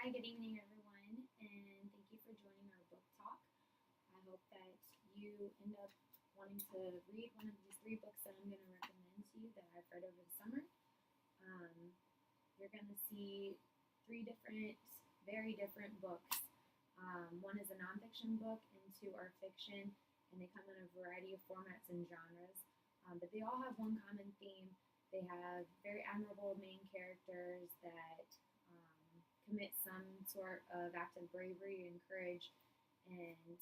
Hi, good evening, everyone, and thank you for joining our book talk. I hope that you end up wanting to read one of these three books that I'm going to recommend to you that I've read over the summer. Um, you're going to see three different, very different books. One is a nonfiction book, and two are fiction, and they come in a variety of formats and genres. But they all have one common theme. They have very admirable main characters that commit some sort of act of bravery and courage. And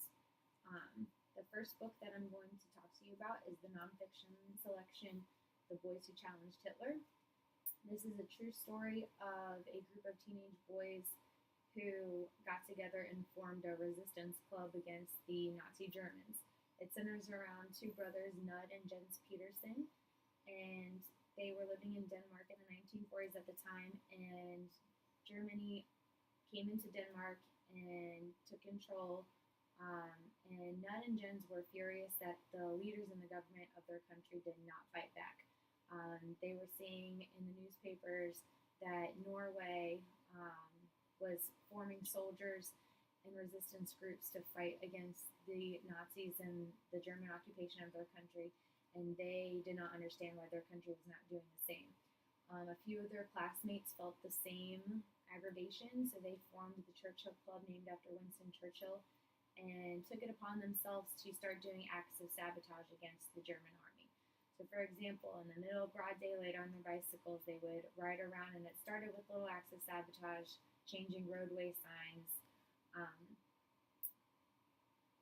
the first book that I'm going to talk to you about is the nonfiction selection, The Boys Who Challenged Hitler. This is a true story of a group of teenage boys who got together and formed a resistance club against the Nazi Germans. It centers around two brothers, Nud and Jens Peterson, and they were living in Denmark in the 1940s at the time, and Germany came into Denmark and took control. And Nud and Jens were furious that the leaders in the government of their country did not fight back. They were seeing in the newspapers that Norway was forming soldiers and resistance groups to fight against the Nazis and the German occupation of their country, and they did not understand why their country was not doing the same. A few of their classmates felt the same aggravation, so they formed the Churchill Club, named after Winston Churchill, and took it upon themselves to start doing acts of sabotage against the German army. So, for example, in the middle of broad daylight on their bicycles, they would ride around, and it started with little acts of sabotage, changing roadway signs,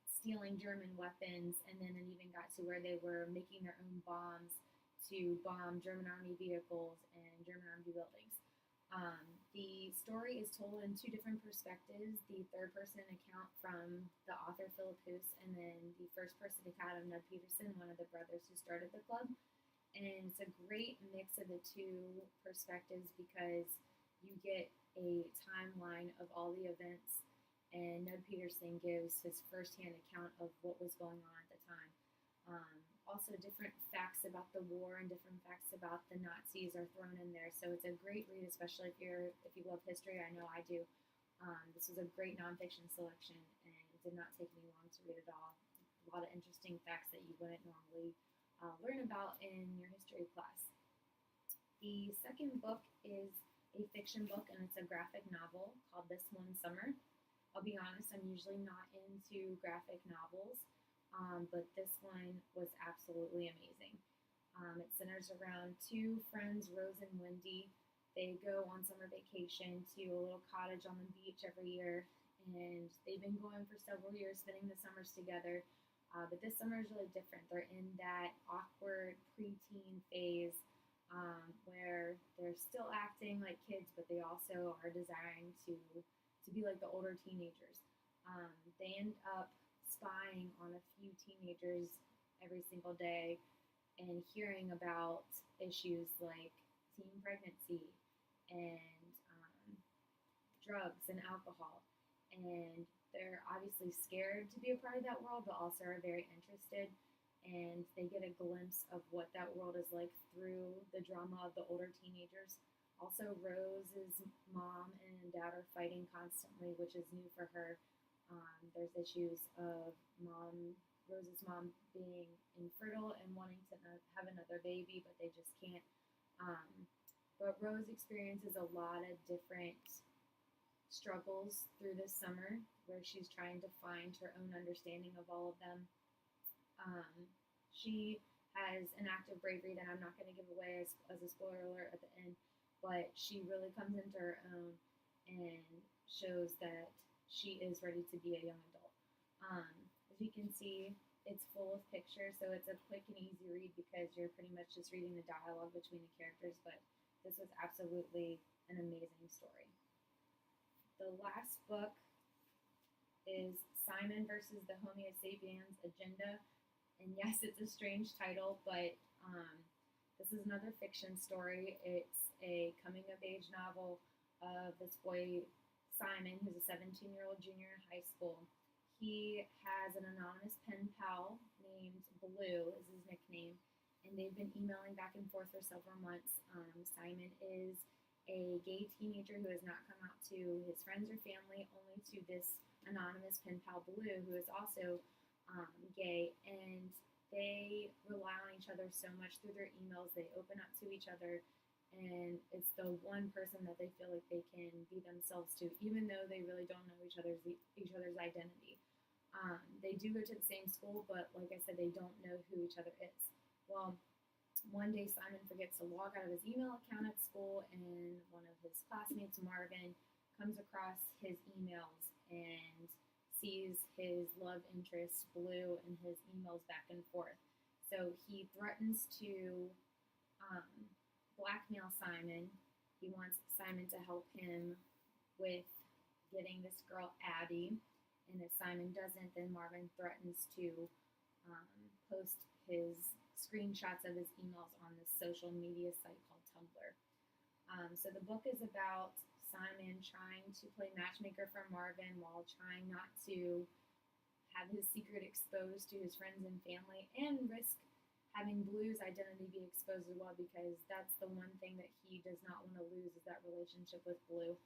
stealing German weapons, and then it even got to where they were making their own bombs to bomb German army vehicles and German army buildings. The story is told in two different perspectives, the third person account from the author Philip Hoos, and then the first person account of Nud Peterson, one of the brothers who started the club. And it's a great mix of the two perspectives because you get a timeline of all the events, and Nud Peterson gives his firsthand account of what was going on at the time. Also, different facts about the war and different facts about the Nazis are thrown in there. So it's a great read, especially if you love history. I know I do. This was a great nonfiction selection, and it did not take me long to read it all. A lot of interesting facts that you wouldn't normally learn about in your history class. The second book is a fiction book, and it's a graphic novel called This One Summer. I'll be honest, I'm usually not into graphic novels. But this one was absolutely amazing. It centers around two friends, Rose and Wendy. They go on summer vacation to a little cottage on the beach every year, and they've been going for several years, spending the summers together. But this summer is really different. They're in that awkward preteen phase where they're still acting like kids, but they also are desiring to be like the older teenagers. They end up spying on a few teenagers every single day and hearing about issues like teen pregnancy and drugs and alcohol. And they're obviously scared to be a part of that world, but also are very interested. And they get a glimpse of what that world is like through the drama of the older teenagers. Also, Rose's mom and dad are fighting constantly, which is new for her. There's issues of Rose's mom being infertile and wanting to have another baby, but they just can't. But Rose experiences a lot of different struggles through this summer where she's trying to find her own understanding of all of them. She has an act of bravery that I'm not going to give away as a spoiler alert at the end, but she really comes into her own and shows that she is ready to be a young adult. As you can see, it's full of pictures, so it's a quick and easy read because you're pretty much just reading the dialogue between the characters, but this was absolutely an amazing story. The last book is Simon versus the Homo sapiens Agenda, and yes, it's a strange title, but this is another fiction story. It's a coming-of-age novel of this boy, Simon, who's a 17-year-old junior in high school. He has an anonymous pen pal named Blue, is his nickname, and they've been emailing back and forth for several months. Simon is a gay teenager who has not come out to his friends or family, only to this anonymous pen pal Blue, who is also gay, and they rely on each other so much through their emails. They open up to each other, and it's the one person that they feel like they can be themselves to, even though they really don't know each other's identity. They do go to the same school, but like I said, they don't know who each other is. Well, one day Simon forgets to log out of his email account at school, and one of his classmates, Marvin, comes across his emails and sees his love interest, Blue, and his emails back and forth. So he threatens to um, blackmail Simon. He wants Simon to help him with getting this girl, Abby. And if Simon doesn't, then Marvin threatens to post his screenshots of his emails on this social media site called Tumblr. So the book is about Simon trying to play matchmaker for Marvin while trying not to have his secret exposed to his friends and family, and risk having Blue's identity be exposed as well, because that's the one thing that he does not want to lose, is that relationship with Blue.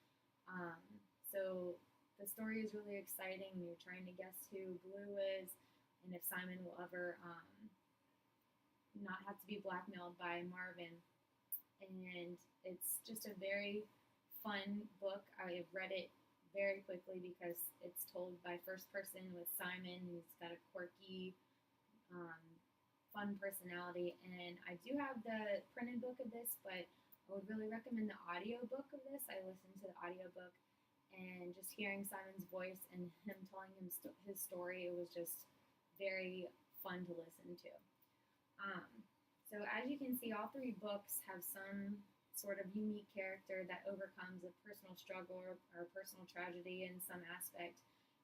Um, so the story is really exciting. You're trying to guess who Blue is, and if Simon will ever not have to be blackmailed by Marvin. And it's just a very fun book. I have read it very quickly because it's told by first person with Simon, who's got a quirky, um, fun personality. And I do have the printed book of this, but I would really recommend the audiobook of this. I listened to the audiobook, and just hearing Simon's voice and him telling his story, it was just very fun to listen to. Um, so as you can see, all three books have some sort of unique character that overcomes a personal struggle or personal tragedy in some aspect.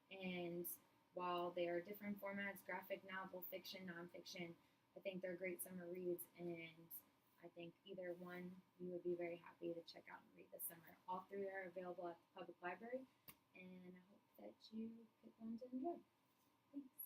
And while they are different formats, graphic novel, fiction, nonfiction, I think they're great summer reads, and I think either one you would be very happy to check out and read this summer. All three are available at the public library, and I hope that you pick one to enjoy. Thanks.